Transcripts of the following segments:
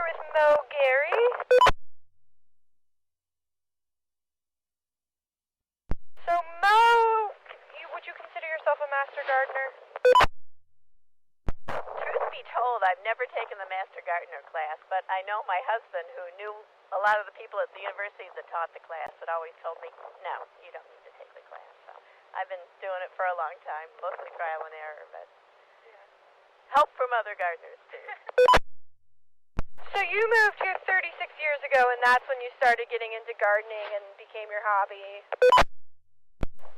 here with Mo Gary. So Mo, would you consider yourself a master gardener? Truth be told, I've never taken the Master Gardener class, but I know my husband, who knew a lot of the people at the university that taught the class, had always told me, no, you don't need to take the class. So I've been doing it for a long time, mostly trial and error, but help from other gardeners too. So you moved here 36 years ago, and that's when you started getting into gardening and became your hobby.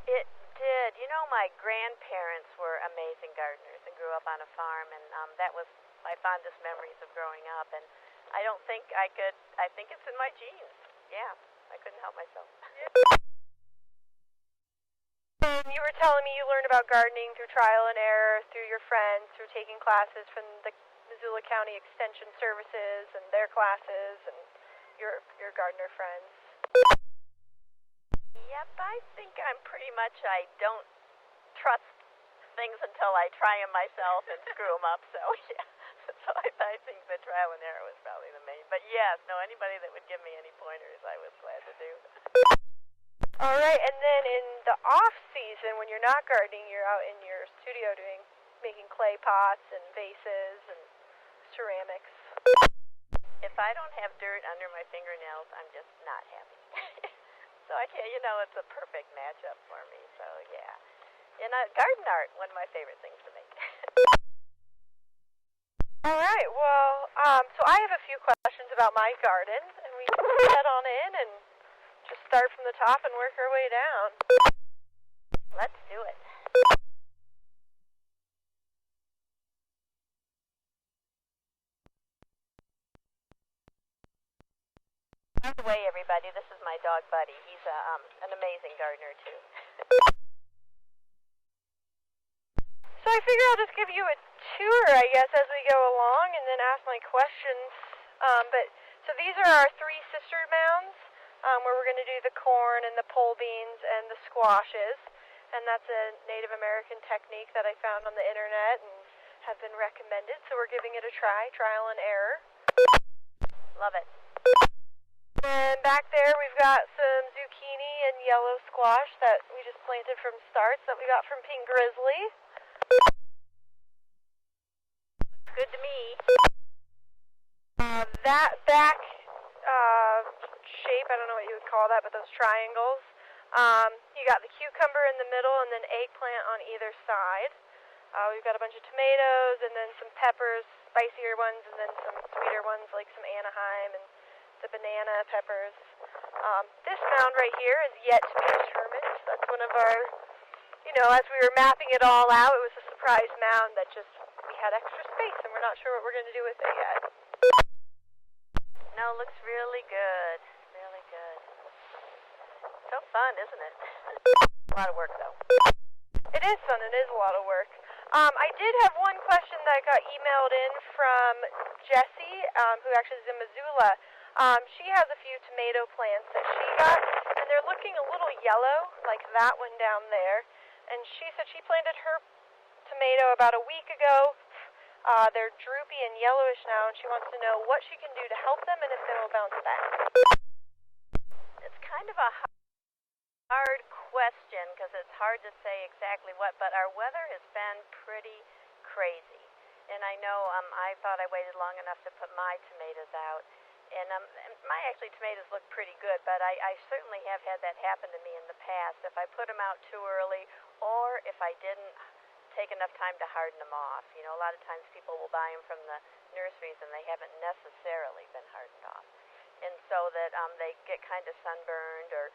It did. You know, my grandparents were amazing gardeners and grew up on a farm, and that was my fondest memories of growing up. And I don't think I think it's in my genes. Yeah, I couldn't help myself. And you were telling me you learned about gardening through trial and error, through your friends, through taking classes from the Missoula County Extension Services and their classes and your gardener friends. Yep, I think I'm pretty much, I don't trust things until I try them myself and screw them up, so yeah. So I think the trial and error was probably the main. But yes, no, anybody that would give me any pointers, I was glad to do. All right, and then in the off season, when you're not gardening, you're out in your studio making clay pots and vases and ceramics. If I don't have dirt under my fingernails, I'm just not happy. So I can't, it's a perfect matchup for me. So yeah, and garden art, one of my favorite things to make. All right, well, so I have a few questions about my garden, and we can head on in and just start from the top and work our way down. Let's do it. By the way, everybody, this is my dog Buddy. He's an amazing gardener too. So I figure I'll just give you a tour, I guess, as we go along, and then ask my questions. So these are our three sister mounds, where we're going to do the corn and the pole beans and the squashes. And that's a Native American technique that I found on the internet and have been recommended. So we're giving it a try, trial and error. Love it. And back there we've got some zucchini and yellow squash that we just planted from starts that we got from Pink Grizzly. Looks good to me. That back shape, I don't know what you would call that, but those triangles. You got the cucumber in the middle and then eggplant on either side. We've got a bunch of tomatoes and then some peppers, spicier ones, and then some sweeter ones like some Anaheim and the banana peppers. This mound right here is yet to be determined. That's one of our, as we were mapping it all out, it was a surprise mound that just, we had extra space and we're not sure what we're going to do with it yet. No, looks really good. Really good. So fun, isn't it? A lot of work, though. It is fun. It is a lot of work. I did have one question that got emailed in from Jessie, who actually is in Missoula. She has a few tomato plants that she got, and they're looking a little yellow, like that one down there. And she said she planted her tomato about a week ago. They're droopy and yellowish now, and she wants to know what she can do to help them and if they will bounce back. It's kind of a hard question because it's hard to say exactly what, but our weather has been pretty crazy. And I know I thought I waited long enough to put my tomatoes out. And my tomatoes look pretty good, but I certainly have had that happen to me in the past. If I put them out too early or if I didn't take enough time to harden them off. A lot of times people will buy them from the nurseries and they haven't necessarily been hardened off. And so that they get kind of sunburned or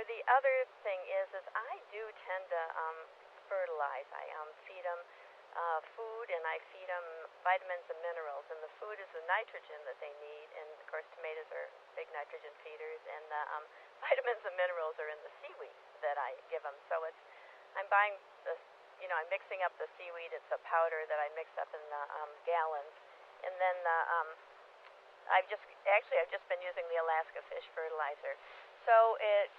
the other thing is I do tend to fertilize. I feed them food and I feed them vitamins and minerals, and the food is the nitrogen that they need, and of course tomatoes are big nitrogen feeders, and the vitamins and minerals are in the seaweed that I give them. So I'm buying the I'm mixing up the seaweed. It's a powder that I mix up in the gallons, and then I've just been using the Alaska fish fertilizer. So it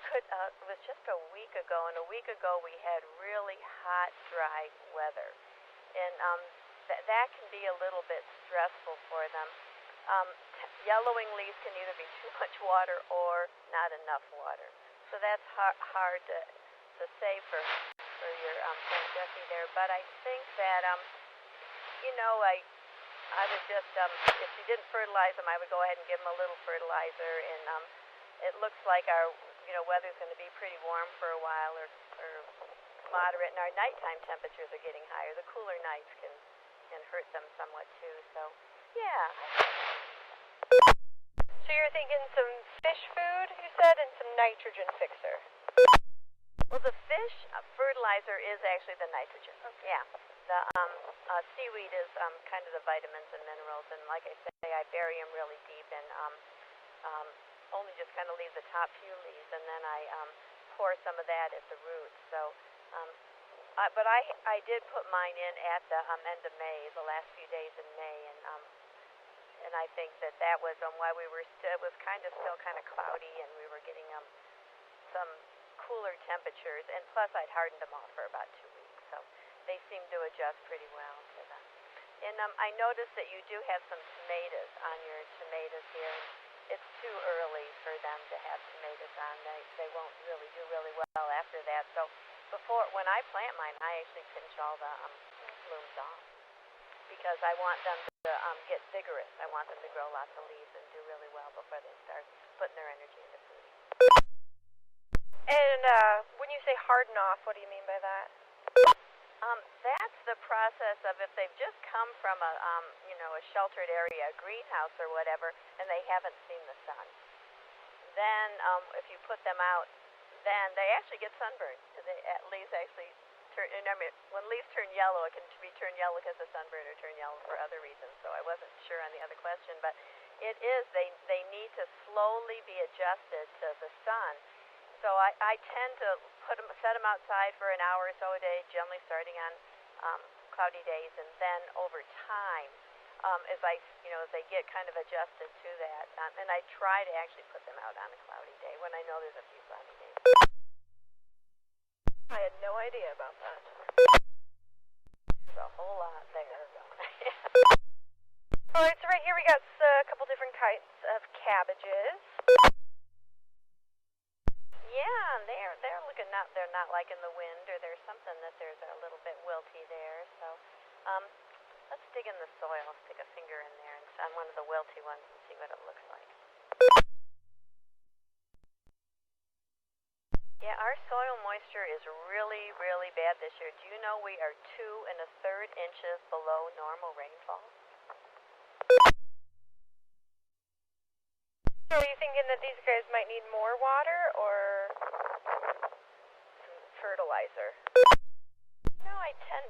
was just a week ago, and a week ago we had really hot, dry weather, and that can be a little bit stressful for them. Yellowing leaves can either be too much water or not enough water. So that's hard to say for your friend Jesse there. But I think that I would just if you didn't fertilize them, I would go ahead and give them a little fertilizer. And it looks like our weather's going to be pretty warm for a while, or moderate, and our nighttime temperatures are getting higher. The cooler nights can hurt them somewhat too. So yeah. So you're thinking some fish food, you said, and some nitrogen fixer. Well, the fish fertilizer is actually the nitrogen. Okay. Yeah. The seaweed is kind of the vitamins and minerals, and like I say, I bury them really deep and only just kind of leave the top few leaves, and then I pour some of that at the roots. So, but I did put mine in at the end of May, the last few days in May, and I think that was why we were it was kind of still kind of cloudy, and we were getting some cooler temperatures, and plus I'd hardened them off for about 2 weeks, so they seem to adjust pretty well to them. And I noticed that you do have some tomatoes on your tomatoes here. It's too early for them to have tomatoes on. They won't really do really well after that. So when I plant mine, I actually pinch all the blooms off because I want them to get vigorous. I want them to grow lots of leaves and do really well before they start putting their energy into food. And when you say harden off, what do you mean by that? That's the process of if they've just come from a sheltered area, a greenhouse or whatever, and they haven't seen the sun. Then if you put them out, then they actually get sunburned. Leaves actually turn. When leaves turn yellow, it can turn yellow because of sunburn or turn yellow for other reasons. So I wasn't sure on the other question, but it is they need to slowly be adjusted to the sun. So I tend to set them outside for an hour or so a day, generally starting on cloudy days, and then over time, as they get kind of adjusted to that, and I try to actually put them out on a cloudy day when I know there's a few cloudy days. I had no idea about that. There's a whole lot there. All right, so right here we got a couple different kinds of cabbages. Yeah, they're looking they're not liking the wind, or there's something that there's a little bit wilty there. So let's dig in the soil, stick a finger in there and on one of the wilty ones and see what it looks like. Yeah, our soil moisture is really, really bad this year. Do you know we are 2 1/3 inches below normal rainfall? So are you thinking that these guys might need more water or some fertilizer? No,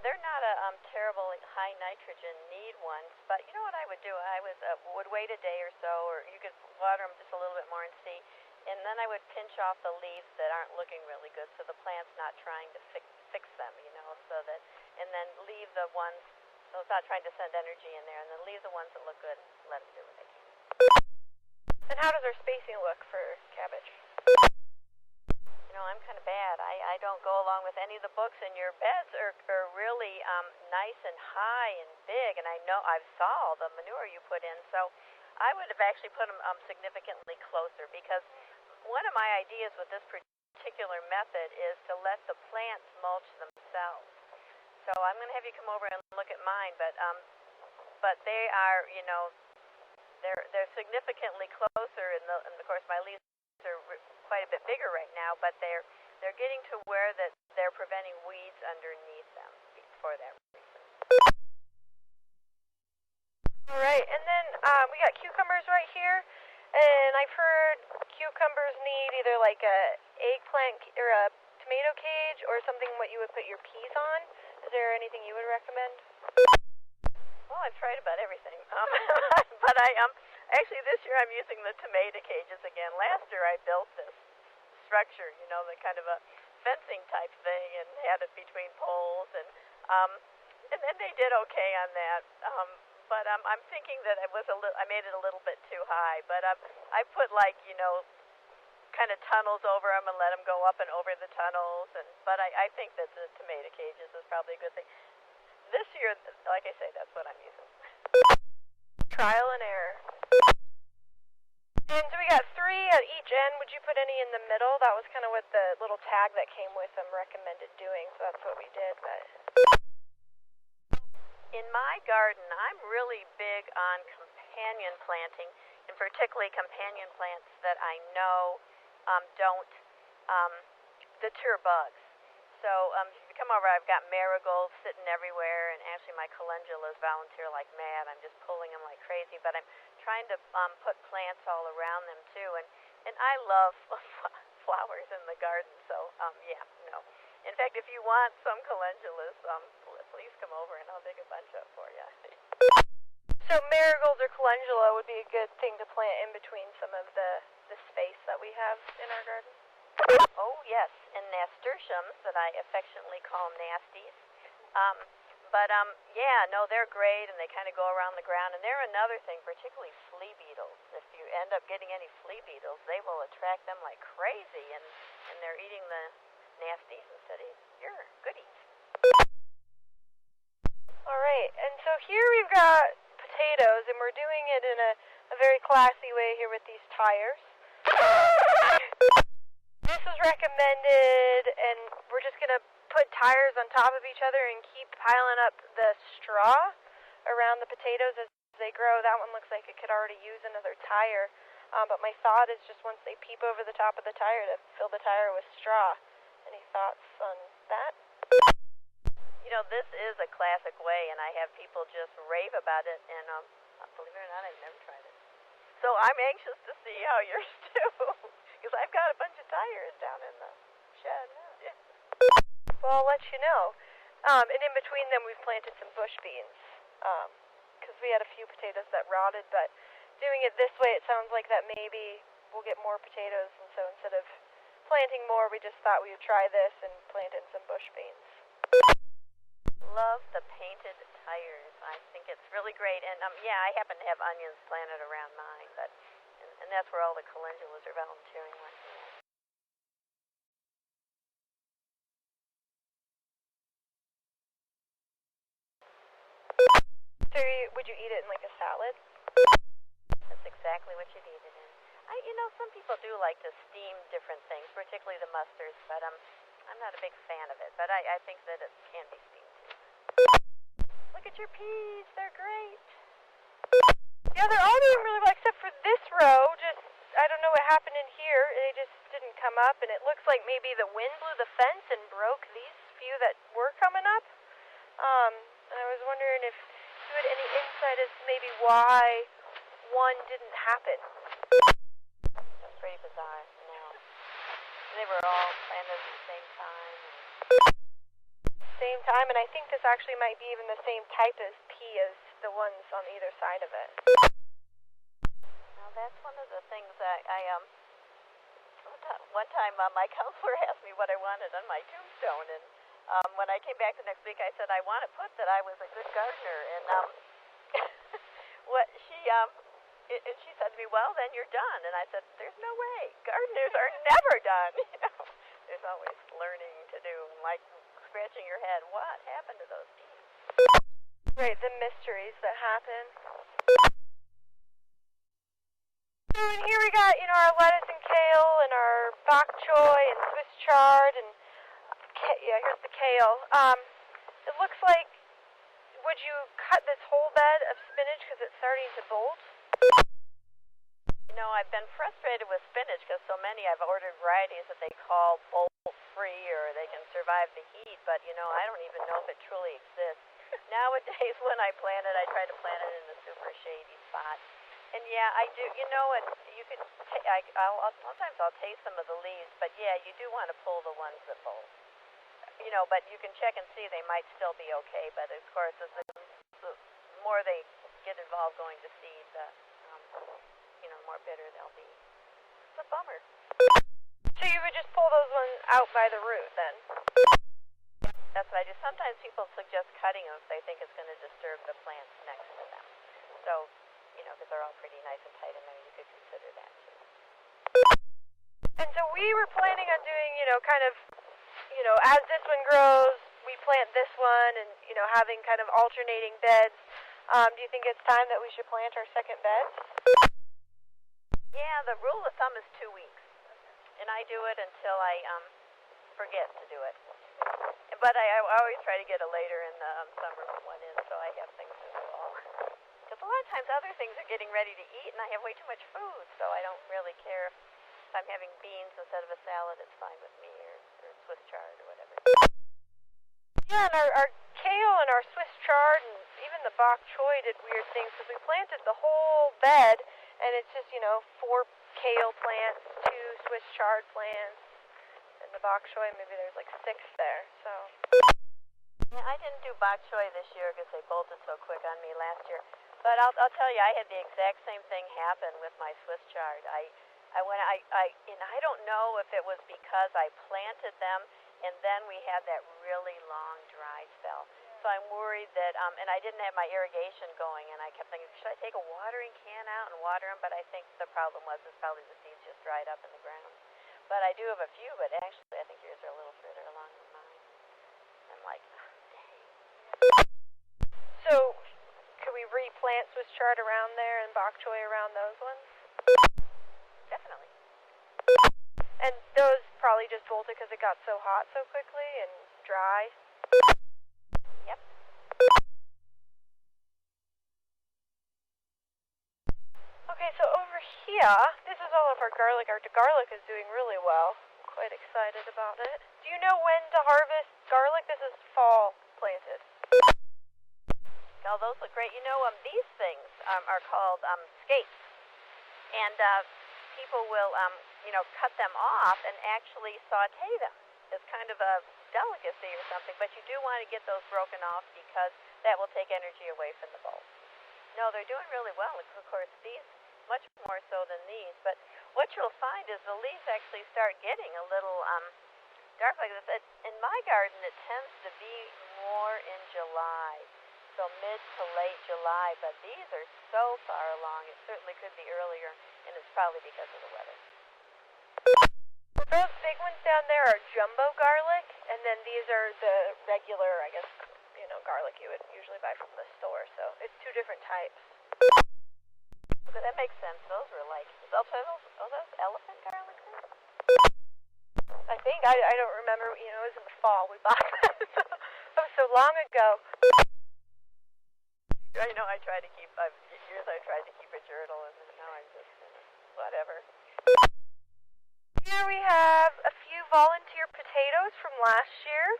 they're not a terrible high nitrogen need ones, but you know what I would do? I would wait a day or so, or you could water them just a little bit more and see, and then I would pinch off the leaves that aren't looking really good, so the plant's not trying to fix them, and then leave the ones, so it's not trying to send energy in there, and then leave the ones that look good and let them do what they can. And how does our spacing look for cabbage? I'm kind of bad. I don't go along with any of the books, and your beds are really nice and high and big, and I saw all the manure you put in, so I would have actually put them significantly closer, because one of my ideas with this particular method is to let the plants mulch themselves. So I'm going to have you come over and look at mine, but they are, they're significantly closer, and of course my leaves are quite a bit bigger right now, but they're getting to where that they're preventing weeds underneath them for that reason. All right, and then we got cucumbers right here, and I've heard cucumbers need either like a eggplant or a tomato cage or something what you would put your peas on. Is there anything you would recommend? Well, I've tried about everything, but actually this year I'm using the tomato cages again. Last year I built this structure, the kind of a fencing type thing, and had it between poles, and then they did okay on that. But I'm thinking that I made it a little bit too high. But I put kind of tunnels over them and let them go up and over the tunnels. But I think that the tomato cages is probably a good thing. This year, like I say, that's what I'm using. Trial and error. And so we got 3 at each end. Would you put any in the middle? That was kind of what the little tag that came with them recommended doing, so that's what we did. But in my garden, I'm really big on companion planting, and particularly companion plants that I know don't deter bugs. So if you come over, I've got marigolds sitting everywhere, and actually my calendulas volunteer like mad. I'm just pulling them like crazy, but I'm trying to put plants all around them too. And I love flowers in the garden, so yeah, no. In fact, if you want some calendulas, please come over and I'll dig a bunch up for you. so marigolds or calendula would be a good thing to plant in between some of the space that we have in our garden. Oh, yes, and nasturtiums that I affectionately call nasties. Yeah, no, they're great, and they kind of go around the ground. And they're another thing, particularly flea beetles. If you end up getting any flea beetles, they will attract them like crazy, and they're eating the nasties instead of your goodies. All right, and so here we've got potatoes, and we're doing it in a very classy way here with these tires. This was recommended, and we're just going to put tires on top of each other and keep piling up the straw around the potatoes as they grow. That one looks like it could already use another tire, but my thought is just once they peep over the top of the tire to fill the tire with straw. Any thoughts on that? You know, this is a classic way, and I have people just rave about it, and believe it or not, I've never tried it. So I'm anxious to see how yours do, because I've got a bunch of tires down in the shed. Yeah. Well, I'll let you know. And in between them, we've planted some bush beans, because we had a few potatoes that rotted, but doing it this way, it sounds like that maybe we'll get more potatoes, and so instead of planting more, we just thought we would try this and plant in some bush beans. Love the painted tires. I think it's really great. And yeah, I happen to have onions planted around mine, but and that's where all the calendulas are volunteering once in a while. So would you eat it in like a salad? That's exactly what you'd eat it in. You know, some people do like to steam different things, particularly the mustards, but I'm not a big fan of it. But I think that it can be steamed too. Look at your peas, they're great. Yeah, they're all doing really well except for this row. Just, I don't know what happened in here. They just didn't come up, and it looks like maybe the wind blew the fence and broke these few that were coming up. And I was wondering if you had any insight as to maybe why one didn't happen. That's pretty bizarre. No. They were all planted at the same time. Same time, and I think this actually might be even the same type as pea as the ones on either side of it. Now that's one of the things that one time my counselor asked me what I wanted on my tombstone, and when I came back the next week, I said I want to put that I was a good gardener, and she said to me, well, then you're done, and I said, there's no way. Gardeners are never done. You know, there's always learning to do, and like scratching your head, what happened to those peas? Right, the mysteries that happen. And here we got, our lettuce and kale and our bok choy and Swiss chard and, yeah, here's the kale. It looks like, would you cut this whole bed of spinach because it's starting to bolt? You know, I've been frustrated with spinach because so many I've ordered varieties that they call bolt-free or they can survive the heat, but, I don't even know if it truly exists. Nowadays, when I plant it, I try to plant it in a super shady spot. And yeah, I do, and you could, sometimes I'll taste some of the leaves, but yeah, you do want to pull the ones that bolt. But you can check and see they might still be okay, but of course, the more they get involved going to seed, the more bitter they'll be. It's a bummer. So you would just pull those ones out by the root then? That's what I do. Sometimes people suggest cutting them if they think it's going to disturb the plants next to them. So, because they're all pretty nice and tight in there, you could consider that too. And so we were planning on doing, as this one grows, we plant this one and, having kind of alternating beds. Do you think it's time that we should plant our second bed? Yeah, the rule of thumb is 2 weeks, and I do it until I forget to do it. But I always try to get it later in the summer one in, so I have things in the fall. Because a lot of times other things are getting ready to eat, and I have way too much food, so I don't really care if I'm having beans instead of a salad. It's fine with me, or Swiss chard or whatever. Yeah, and our kale and our Swiss chard and even the bok choy did weird things because we planted the whole bed, and it's just, 4 kale plants, 2 Swiss chard plants, and the bok choy, maybe there's like 6 there, so. Yeah, I didn't do bok choy this year because they bolted so quick on me last year. But I'll tell you, I had the exact same thing happen with my Swiss chard. I don't know if it was because I planted them and then we had that really long dry spell. So I'm worried that, and I didn't have my irrigation going, and I kept thinking, should I take a watering can out and water them? But I think the problem was probably the seeds just dried up in the ground. But I do have a few, but actually I think yours are a little further along than mine. I'm like, dang. So, could we replant Swiss chard around there and bok choy around those ones? Definitely. And those probably just bolted because it got so hot so quickly and dry? Yep. Okay, so over here, this is all of our garlic. Our garlic is doing really well. I'm quite excited about it. Do you know when to harvest garlic? This is fall planted. Oh, those look great. These things are called skates. And people will, cut them off and actually saute them. It's kind of a delicacy or something, but you do want to get those broken off because that will take energy away from the bowl. No, they're doing really well. Of course, these much more so than these. But what you'll find is the leaves actually start getting a little dark like this. In my garden, it tends to be more in July, so mid to late July. But these are so far along, it certainly could be earlier, and it's probably because of the weather. Those big ones down there are jumbo garlic, and then these are the regular, I guess, garlic you would usually buy from the store. So it's 2 different types. Okay, that makes sense. Those were like, those elephant garlic things? I think. I don't remember. It was in the fall we bought them. That was so long ago. I know I tried to keep, years I tried to keep a journal, and now I'm just, whatever. Here we have a few volunteer potatoes from last year.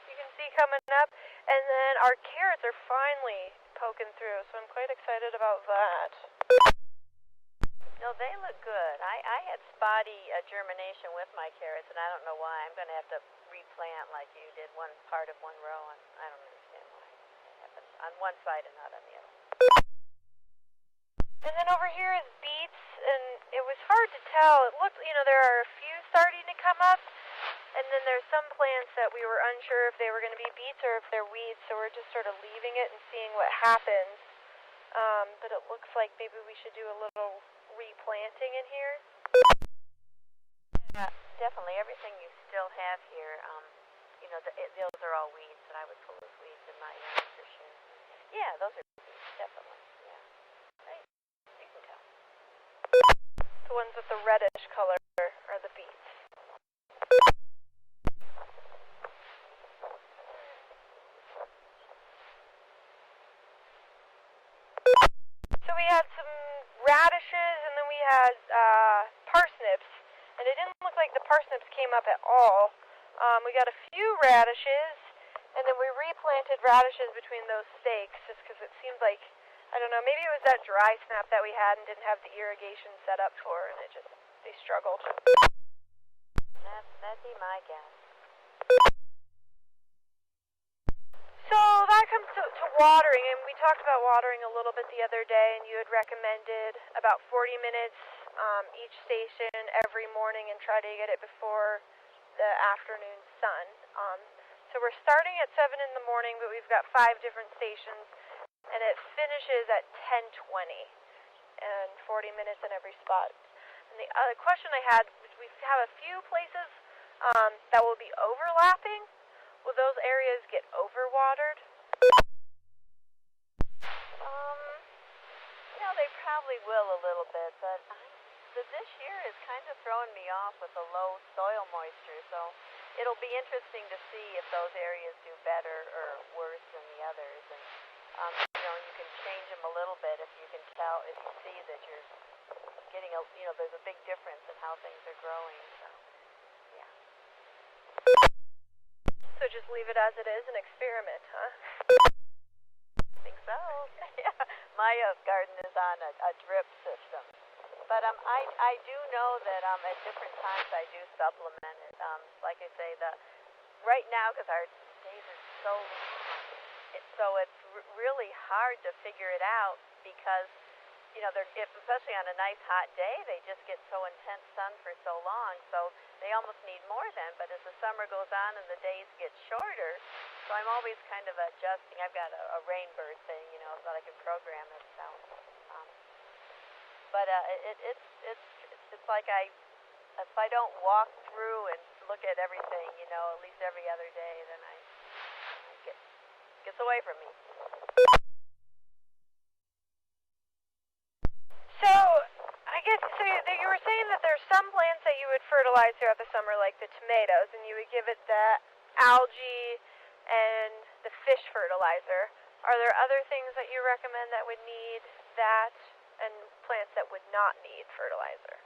You can see coming up. And then our carrots are finally poking through, so I'm quite excited about that. No, they look good. I had spotty germination with my carrots, and I don't know why. I'm going to have to replant like you did, one part of one row, and I don't understand why it happens on one side and not on the other. And then over here is beets, and it was hard to tell. It looked, there are a few starting to come up, and then there's some plants that we were unsure if they were going to be beets or if they're weeds, so we're just sort of leaving it and seeing what happens. But it looks like maybe we should do a little replanting in here. Yeah, definitely. Everything you still have here, those are all weeds that I would pull as weeds in my yard for sure. Yeah, those are weeds, definitely. Yeah. Right. You can tell. The ones with the reddish color are the beets. So we had some radishes, and then we had parsnips, and it didn't look like the parsnips came up at all. We got a few radishes, and then we replanted radishes between those stakes just because it seemed like, I don't know, maybe it was that dry snap that we had and didn't have the irrigation set up for, and they struggled. That'd be my guess. So that comes to watering, and we talked about watering a little bit the other day, and you had recommended about 40 minutes each station every morning and try to get it before the afternoon sun. So we're starting at 7 in the morning, but we've got 5 different stations, and it finishes at 10:20, and 40 minutes in every spot. And the other question I had was, we have a few places that will be overlapping. Will those areas get overwatered? Um, they probably will a little bit, but this year is kind of throwing me off with the low soil moisture, so it'll be interesting to see if those areas do better or worse than the others. And you can change them a little bit if you can tell, if you see that you're getting there's a big difference in how things are growing. So, yeah. So just leave it as it is and experiment, huh? I think so. Yeah. My garden is on a drip system. But I do know that at different times I do supplement it. Like I say, right now, because our days are so long, it's really hard to figure it out because especially on a nice hot day, they just get so intense sun for so long, so they almost need more then. But as the summer goes on and the days get shorter, so I'm always kind of adjusting. I've got a rainbird thing, so I can program it. So, but it's like if I don't walk through and look at everything, at least every other day, then it gets away from me. So, I guess, you were saying that there's some plants that you would fertilize throughout the summer, like the tomatoes, and you would give it the algae and the fish fertilizer. Are there other things that you recommend that would need that, and plants that would not need fertilizer?